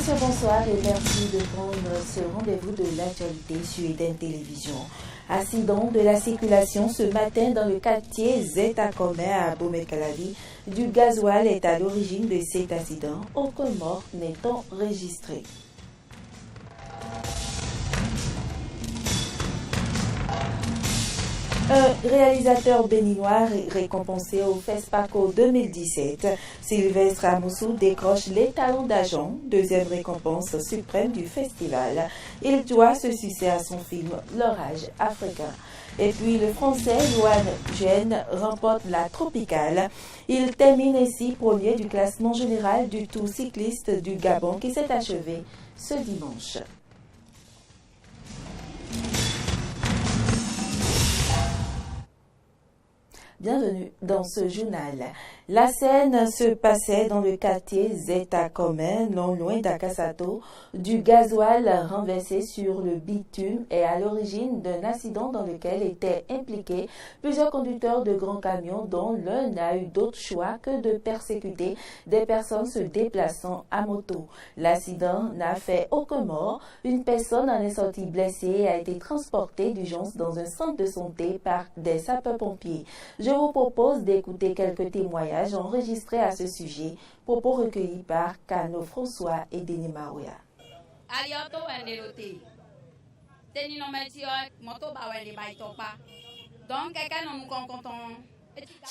Monsieur, bonsoir et merci de prendre ce rendez-vous de l'actualité sur Eden Télévision. Accident de la circulation ce matin dans le quartier Zeta Commun à Bomekalavi. Du gasoil est à l'origine de cet accident. Aucun mort n'est enregistré. Un réalisateur béninois récompensé au FESPACO 2017, Sylvestre Amoussou décroche les talons d'argent, deuxième récompense suprême du festival. Il doit ce succès à son film L'orage africain. Et puis le français Loan Guen remporte la tropicale. Il termine ainsi premier du classement général du Tour cycliste du Gabon qui s'est achevé ce dimanche. Bienvenue dans ce journal. La scène se passait dans le quartier Zeta Commun, non loin d'Akasato. Du gasoil renversé sur le bitume est à l'origine d'un accident dans lequel étaient impliqués plusieurs conducteurs de grands camions dont l'un n'a eu d'autre choix que de persécuter des personnes se déplaçant à moto. L'accident n'a fait aucun mort. Une personne en est sortie blessée et a été transportée d'urgence dans un centre de santé par des sapeurs-pompiers. Je vous propose d'écouter quelques témoignages enregistrés à ce sujet, propos recueillis par Kano François et Denis Maouya.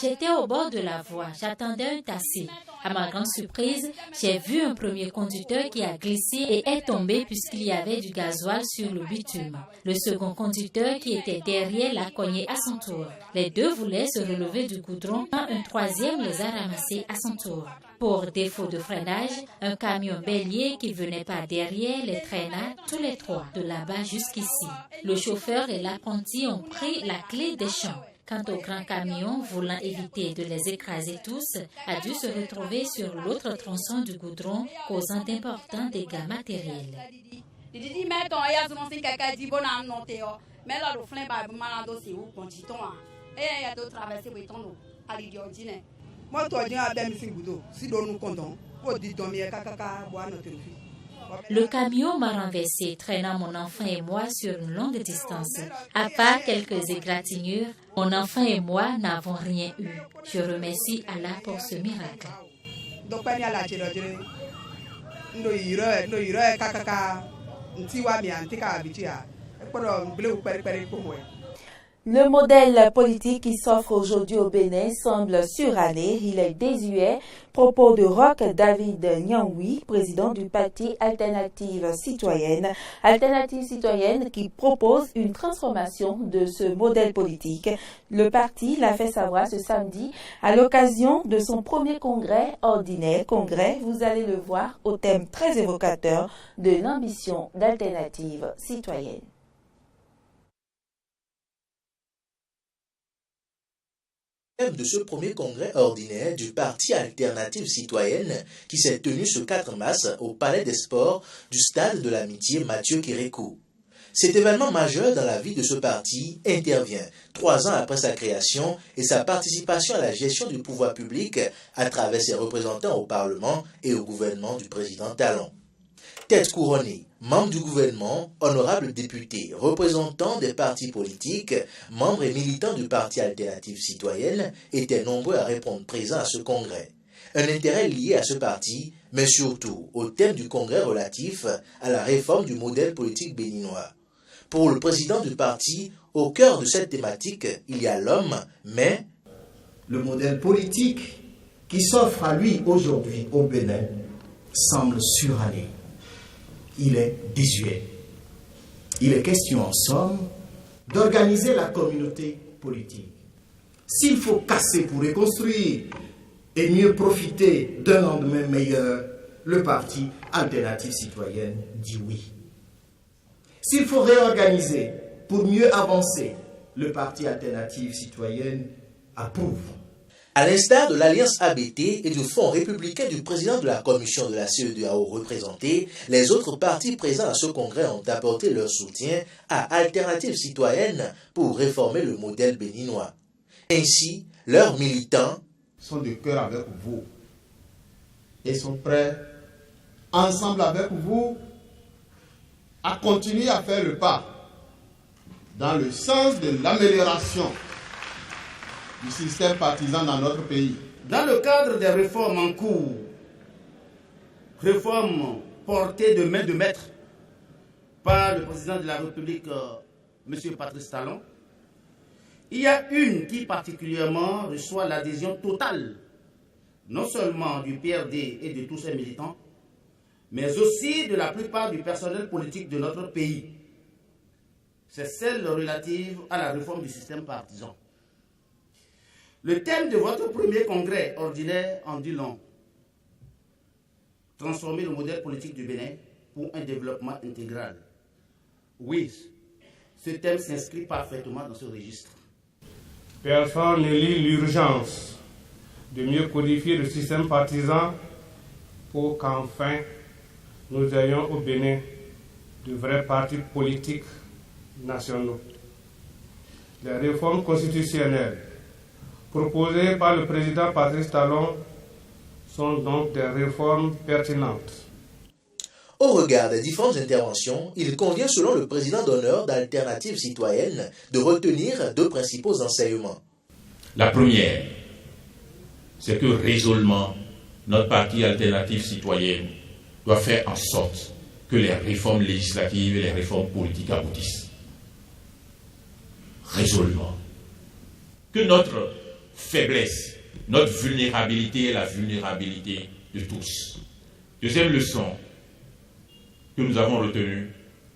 J'étais au bord de la voie, j'attendais un taxi. À ma grande surprise, j'ai vu un premier conducteur qui a glissé et est tombé puisqu'il y avait du gasoil sur le bitume. Le second conducteur qui était derrière l'a cogné à son tour. Les deux voulaient se relever du goudron quand un troisième les a ramassés à son tour. Pour défaut de freinage, un camion bélier qui venait par derrière les traîna tous les trois, de là-bas jusqu'ici. Le chauffeur et l'apprenti ont pris la clé des champs. Quant au grand camion, voulant éviter de les écraser tous, a dû se retrouver sur l'autre tronçon du goudron, causant d'importants dégâts matériels. Le camion m'a renversé, traînant mon enfant et moi sur une longue distance. À part quelques égratignures, mon enfant et moi n'avons rien eu. Je remercie Allah pour ce miracle. Le modèle politique qui s'offre aujourd'hui au Bénin semble suranné, il est désuet. Propos de Roch David Nyangui, président du parti Alternative Citoyenne. Alternative Citoyenne qui propose une transformation de ce modèle politique. Le parti l'a fait savoir ce samedi à l'occasion de son premier congrès ordinaire. Congrès, vous allez le voir, au thème très évocateur de l'ambition d'Alternative Citoyenne. De ce premier congrès ordinaire du Parti Alternative Citoyenne qui s'est tenu ce 4 mars au Palais des Sports du Stade de l'Amitié Mathieu Kérékou. Cet événement majeur dans la vie de ce parti intervient 3 ans après sa création et sa participation à la gestion du pouvoir public à travers ses représentants au Parlement et au gouvernement du président Talon. Tête couronnée, membres du gouvernement, honorables députés, représentants des partis politiques, membres et militants du Parti Alternative Citoyenne étaient nombreux à répondre présents à ce congrès. Un intérêt lié à ce parti, mais surtout au thème du congrès relatif à la réforme du modèle politique béninois. Pour le président du parti, au cœur de cette thématique, il y a l'homme, mais le modèle politique qui s'offre à lui aujourd'hui au Bénin semble suranné. Il est désuet. Il est question en somme d'organiser la communauté politique. S'il faut casser pour reconstruire et mieux profiter d'un lendemain meilleur, le parti Alternative Citoyenne dit oui. S'il faut réorganiser pour mieux avancer, le parti Alternative Citoyenne approuve. À l'instar de l'Alliance ABT et du Fonds républicain du président de la commission de la CEDEAO représenté, les autres partis présents à ce congrès ont apporté leur soutien à Alternative Citoyenne pour réformer le modèle béninois. Ainsi, leurs militants sont de cœur avec vous et sont prêts ensemble avec vous, à continuer à faire le pas dans le sens de l'amélioration du système partisan dans notre pays. Dans le cadre des réformes en cours, réformes portées de main de maître par le président de la République, M. Patrice Talon, il y a une qui particulièrement reçoit l'adhésion totale, non seulement du PRD et de tous ses militants, mais aussi de la plupart du personnel politique de notre pays. C'est celle relative à la réforme du système partisan. Le thème de votre premier congrès ordinaire en dit long. Transformer le modèle politique du Bénin pour un développement intégral. Oui, ce thème s'inscrit parfaitement dans ce registre. Personne ne lit l'urgence de mieux codifier le système partisan pour qu'enfin nous ayons au Bénin de vrais partis politiques nationaux. Les réformes constitutionnelles proposées par le président Patrice Talon sont donc des réformes pertinentes. Au regard des différentes interventions, il convient selon le président d'honneur d'Alternative Citoyenne de retenir deux principaux enseignements. La première, c'est que résolument, notre parti Alternative Citoyenne doit faire en sorte que les réformes législatives et les réformes politiques aboutissent. Résolument. Que notre faiblesse, notre vulnérabilité est la vulnérabilité de tous. Deuxième leçon que nous avons retenue,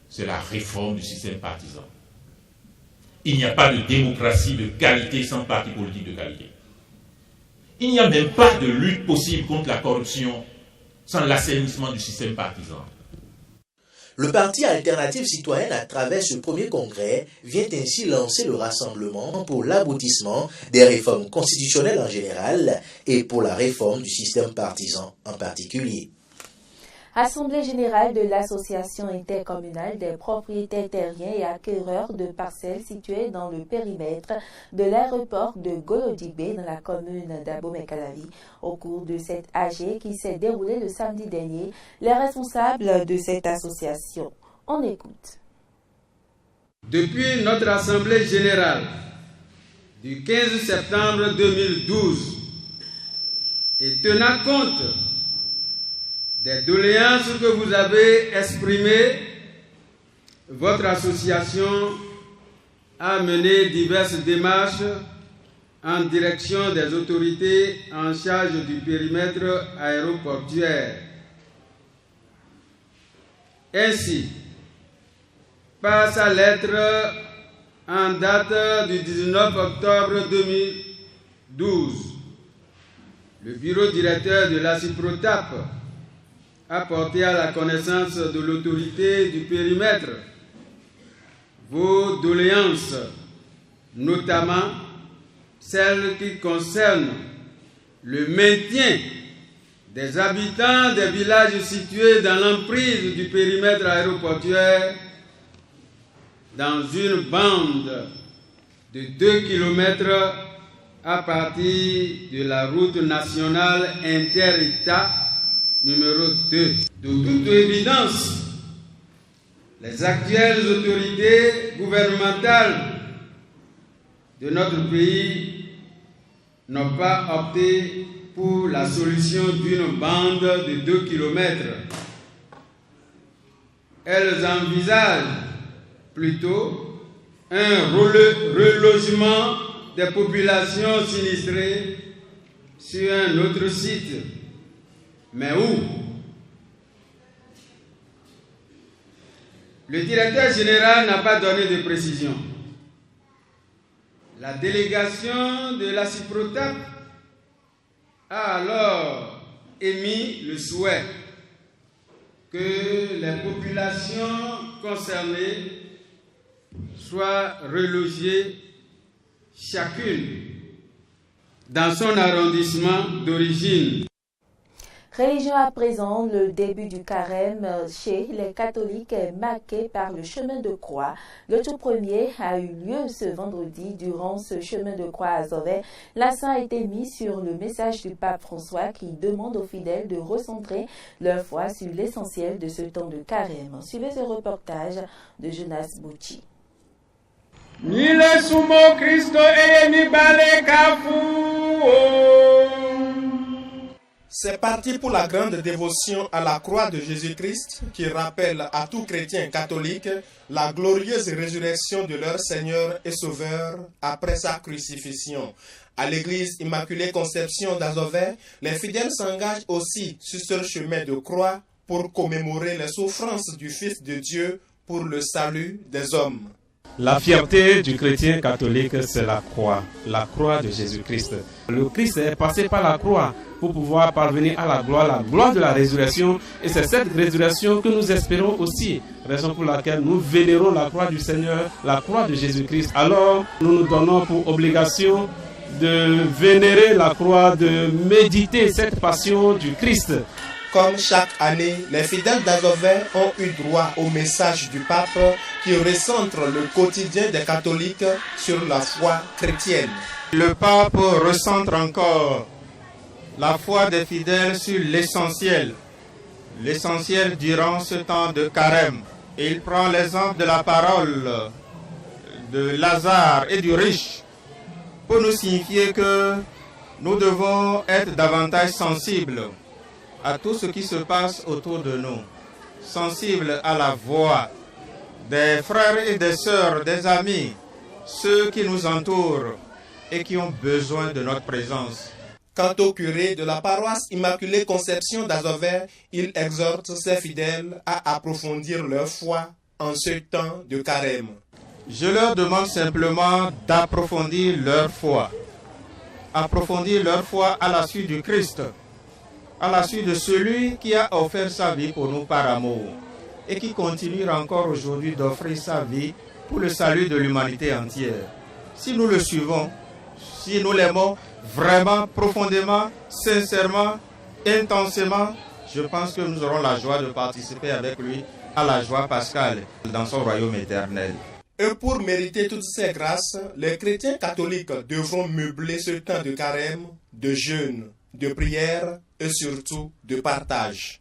c'est la réforme du système partisan. Il n'y a pas de démocratie de qualité sans parti politique de qualité. Il n'y a même pas de lutte possible contre la corruption sans l'assainissement du système partisan. Le parti Alternative Citoyenne, à travers ce premier congrès, vient ainsi lancer le rassemblement pour l'aboutissement des réformes constitutionnelles en général et pour la réforme du système partisan en particulier. Assemblée générale de l'Association intercommunale des propriétaires terriens et acquéreurs de parcelles situées dans le périmètre de l'aéroport de Golodibé dans la commune d'Abomey-Calavi. Au cours de cette AG qui s'est déroulée le samedi dernier, les responsables de cette association. On écoute. Depuis notre Assemblée générale du 15 septembre 2012 et tenant compte des doléances que vous avez exprimées, votre association a mené diverses démarches en direction des autorités en charge du périmètre aéroportuaire. Ainsi, par sa lettre en date du 19 octobre 2012, le bureau directeur de la CIPROTAP a porté à la connaissance de l'autorité du périmètre vos doléances, notamment celles qui concernent le maintien des habitants des villages situés dans l'emprise du périmètre aéroportuaire dans une bande de 2 km à partir de la route nationale inter-État numéro 2. De toute évidence, les actuelles autorités gouvernementales de notre pays n'ont pas opté pour la solution d'une bande de 2 km. Elles envisagent plutôt un relogement des populations sinistrées sur un autre site. Mais où? Le directeur général n'a pas donné de précision. La délégation de la CIPROTAP a alors émis le souhait que les populations concernées soient relogées chacune dans son arrondissement d'origine. Religion à présent, le début du carême chez les catholiques est marqué par le chemin de croix. Le tout premier a eu lieu ce vendredi. Durant ce chemin de croix à Zové, l'accent a été mis sur le message du pape François qui demande aux fidèles de recentrer leur foi sur l'essentiel de ce temps de carême. Suivez ce reportage de Jonas Bouchi. C'est parti pour la grande dévotion à la croix de Jésus-Christ qui rappelle à tout chrétien catholique la glorieuse résurrection de leur Seigneur et Sauveur après sa crucifixion. À l'église Immaculée Conception d'Azové, les fidèles s'engagent aussi sur ce chemin de croix pour commémorer les souffrances du Fils de Dieu pour le salut des hommes. La fierté du chrétien catholique, c'est la croix de Jésus-Christ. Le Christ est passé par la croix pour pouvoir parvenir à la gloire de la résurrection. Et c'est cette résurrection que nous espérons aussi, raison pour laquelle nous vénérons la croix du Seigneur, la croix de Jésus-Christ. Alors, nous nous donnons pour obligation de vénérer la croix, de méditer cette passion du Christ. Comme chaque année, les fidèles d'Azové ont eu droit au message du pape qui recentre le quotidien des catholiques sur la foi chrétienne. Le pape recentre encore la foi des fidèles sur l'essentiel durant ce temps de carême. Et il prend l'exemple de la parole de Lazare et du riche pour nous signifier que nous devons être davantage sensibles à tout ce qui se passe autour de nous, sensibles à la voix des frères et des sœurs, des amis, ceux qui nous entourent et qui ont besoin de notre présence. Quant au curé de la paroisse Immaculée Conception d'Azové, il exhorte ses fidèles à approfondir leur foi en ce temps de carême. Je leur demande simplement d'approfondir leur foi à la suite du Christ, à la suite de celui qui a offert sa vie pour nous par amour et qui continue encore aujourd'hui d'offrir sa vie pour le salut de l'humanité entière. Si nous le suivons, si nous l'aimons vraiment, profondément, sincèrement, intensément, je pense que nous aurons la joie de participer avec lui à la joie pascale dans son royaume éternel. Et pour mériter toutes ces grâces, les chrétiens catholiques devront meubler ce temps de carême, de jeûne, de prière et surtout de partage.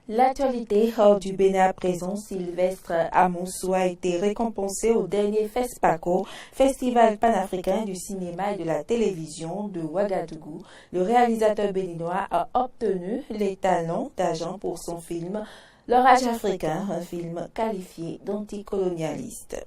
L'actualité hors du Bénin à présent, Sylvestre Amoussou a été récompensé au dernier FESPACO, Festival panafricain du cinéma et de la télévision de Ouagadougou. Le réalisateur béninois a obtenu les talons d'argent pour son film L'Orage africain, un film qualifié d'anticolonialiste.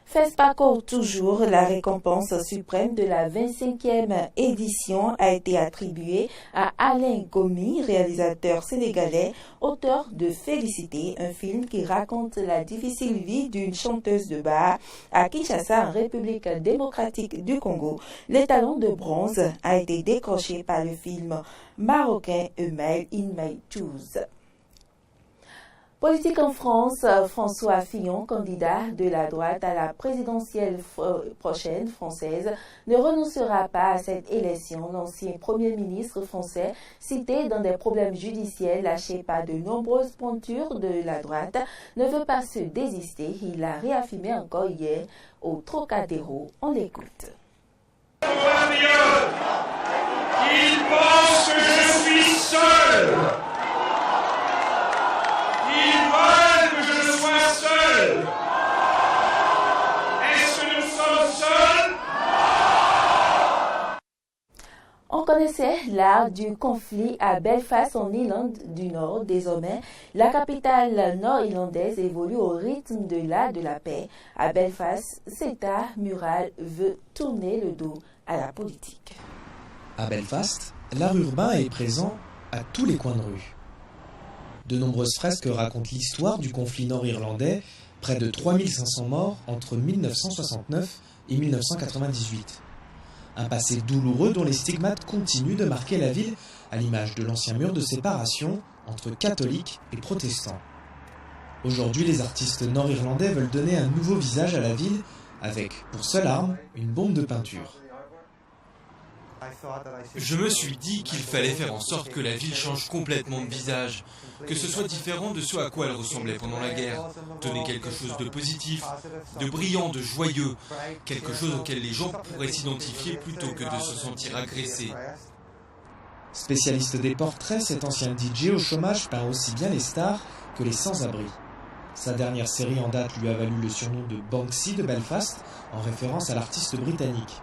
FESPACO toujours, la récompense suprême de la 25e édition a été attribuée à Alain Gomi, réalisateur sénégalais, auteur de Félicité, un film qui raconte la difficile vie d'une chanteuse de bar à Kinshasa, en République démocratique du Congo. Le talon de bronze a été décroché par le film marocain A Mile in My Shoes. Politique en France, François Fillon, candidat de la droite à la présidentielle prochaine française, ne renoncera pas à cette élection. L'ancien Premier ministre français, cité dans des problèmes judiciaires lâchés par de nombreuses pointures de la droite, ne veut pas se désister. Il l'a réaffirmé encore hier au Trocadéro. On l'écoute. Il pense que je suis seul. Ils veulent que je sois seul. Est-ce que nous sommes seuls? On connaissait l'art du conflit à Belfast en Irlande du Nord. Désormais, la capitale nord-irlandaise évolue au rythme de l'art de la paix. À Belfast, cet art mural veut tourner le dos à la politique. À Belfast, l'art urbain est présent à tous les coins de rue. De nombreuses fresques racontent l'histoire du conflit nord-irlandais, près de 3500 morts entre 1969 et 1998. Un passé douloureux dont les stigmates continuent de marquer la ville, à l'image de l'ancien mur de séparation entre catholiques et protestants. Aujourd'hui, les artistes nord-irlandais veulent donner un nouveau visage à la ville avec, pour seule arme, une bombe de peinture. Je me suis dit qu'il fallait faire en sorte que la ville change complètement de visage, que ce soit différent de ce à quoi elle ressemblait pendant la guerre, donner quelque chose de positif, de brillant, de joyeux, quelque chose auquel les gens pourraient s'identifier plutôt que de se sentir agressés. Spécialiste des portraits, cet ancien DJ au chômage peint aussi bien les stars que les sans-abri. Sa dernière série en date lui a valu le surnom de Banksy de Belfast, en référence à l'artiste britannique.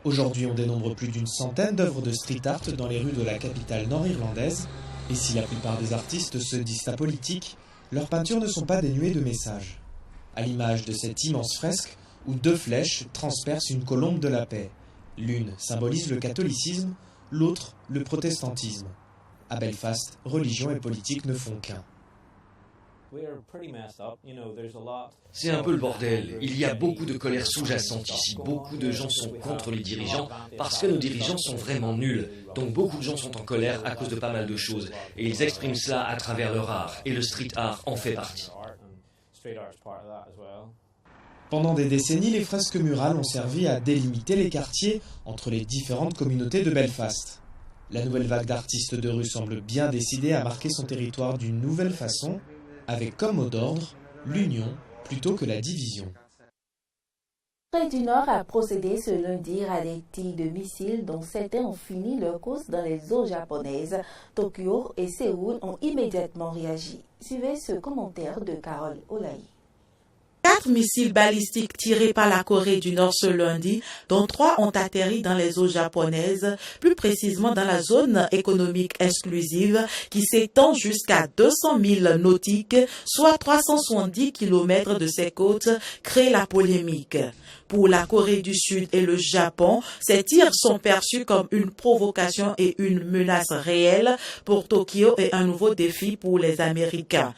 Aujourd'hui, on dénombre plus d'une centaine d'œuvres de street art dans les rues de la capitale nord-irlandaise, et si la plupart des artistes se disent apolitiques, leurs peintures ne sont pas dénuées de messages. À l'image de cette immense fresque où 2 flèches transpercent une colombe de la paix. L'une symbolise le catholicisme, l'autre le protestantisme. À Belfast, religion et politique ne font qu'un. C'est un peu le bordel. Il y a beaucoup de colère sous-jacente ici. Beaucoup de gens sont contre les dirigeants parce que nos dirigeants sont vraiment nuls. Donc beaucoup de gens sont en colère à cause de pas mal de choses. Et ils expriment cela à travers leur art. Et le street art en fait partie. Pendant des décennies, les fresques murales ont servi à délimiter les quartiers entre les différentes communautés de Belfast. La nouvelle vague d'artistes de rue semble bien décidée à marquer son territoire d'une nouvelle façon, avec comme mot d'ordre l'union plutôt que la division. La Corée du Nord a procédé ce lundi à des tirs de missiles dont certains ont fini leur course dans les eaux japonaises. Tokyo et Séoul ont immédiatement réagi. Suivez ce commentaire de Carole Olaï. 4 missiles balistiques tirés par la Corée du Nord ce lundi, dont 3 ont atterri dans les eaux japonaises, plus précisément dans la zone économique exclusive qui s'étend jusqu'à 200 000 nautiques, soit 370 km de ses côtes, créent la polémique. Pour la Corée du Sud et le Japon, ces tirs sont perçus comme une provocation et une menace réelle pour Tokyo et un nouveau défi pour les Américains.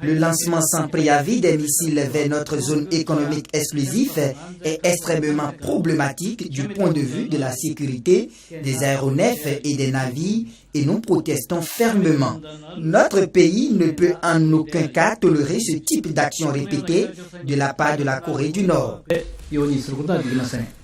Le lancement sans préavis des missiles vers notre zone économique exclusive est extrêmement problématique du point de vue de la sécurité des aéronefs et des navires et nous protestons fermement. Notre pays ne peut en aucun cas tolérer ce type d'action répétée de la part de la Corée du Nord.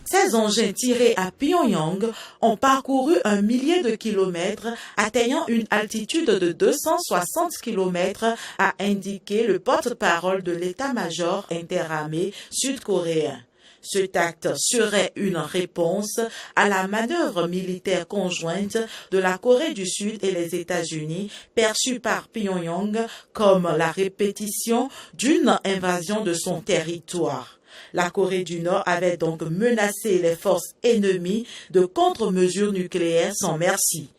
Ces engins tirés à Pyongyang ont parcouru 1 millier de kilomètres, atteignant une altitude de 260 km, a indiqué le porte-parole de l'état-major interarmé sud-coréen. Cet acte serait une réponse à la manœuvre militaire conjointe de la Corée du Sud et les États-Unis, perçue par Pyongyang comme la répétition d'une invasion de son territoire. La Corée du Nord avait donc menacé les forces ennemies de contre-mesures nucléaires sans merci.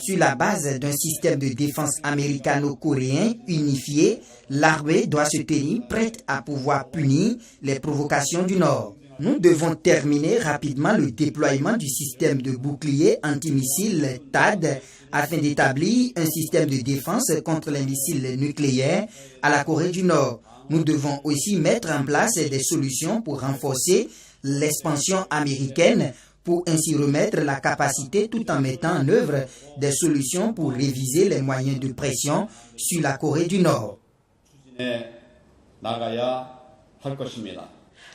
Sur la base d'un système de défense américano-coréen unifié, l'armée doit se tenir prête à pouvoir punir les provocations du Nord. Nous devons terminer rapidement le déploiement du système de bouclier antimissile THAAD afin d'établir un système de défense contre les missiles nucléaires à la Corée du Nord. Nous devons aussi mettre en place des solutions pour renforcer l'expansion américaine pour ainsi remettre la capacité tout en mettant en œuvre des solutions pour réviser les moyens de pression sur la Corée du Nord.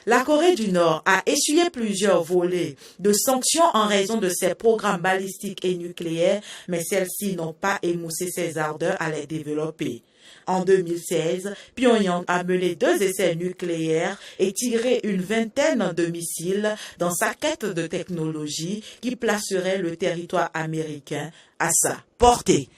La Corée du Nord a essuyé plusieurs volets de sanctions en raison de ses programmes balistiques et nucléaires, mais celles-ci n'ont pas émoussé ses ardeurs à les développer. En 2016, Pyongyang a mené 2 essais nucléaires et tiré une vingtaine de missiles dans sa quête de technologie qui placerait le territoire américain à sa portée.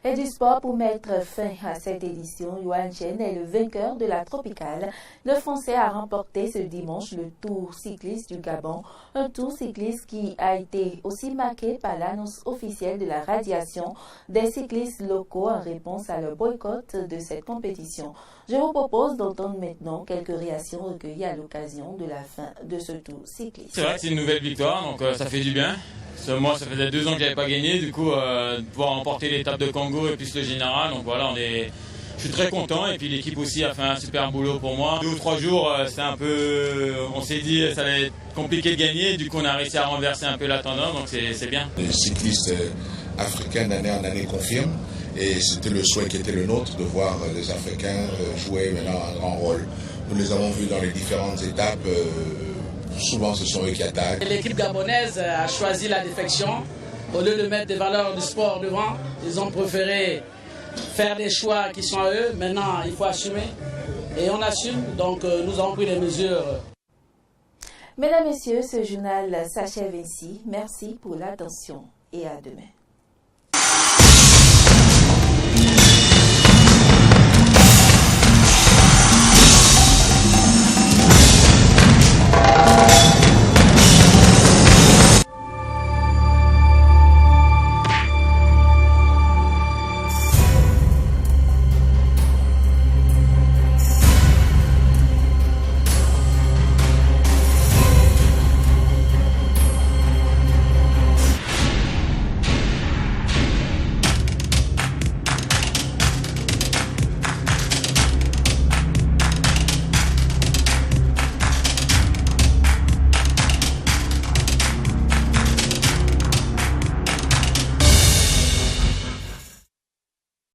Et du sport pour mettre fin à cette édition, Yuan Chen est le vainqueur de la Tropicale. Le Français a remporté ce dimanche le Tour cycliste du Gabon, un tour cycliste qui a été aussi marqué par l'annonce officielle de la radiation des cyclistes locaux en réponse à leur boycott de cette compétition. Je vous propose d'entendre maintenant quelques réactions recueillies à l'occasion de la fin de ce tour cycliste. C'est vrai que c'est une nouvelle victoire, donc ça fait du bien. Moi, ça faisait 2 ans que j'avais pas gagné, du coup, de pouvoir remporter l'étape de Congo et puis le général, donc voilà, je suis très content et puis l'équipe aussi a fait un super boulot pour moi. 2 ou 3 jours, c'était un peu, on s'est dit ça allait être compliqué de gagner, du coup on a réussi à renverser un peu la tendance, donc c'est bien. Les cyclistes africains d'année en année confirment Et c'était le souhait qui était le nôtre de voir les Africains jouer maintenant un grand rôle. Nous les avons vus dans les différentes étapes. Souvent, ce sont eux qui attaquent. L'équipe gabonaise a choisi la défection. Au lieu de mettre des valeurs du sport devant, ils ont préféré faire des choix qui sont à eux. Maintenant, il faut assumer. Et on assume, donc nous avons pris des mesures. Mesdames, Messieurs, ce journal s'achève ici. Merci pour l'attention et à demain.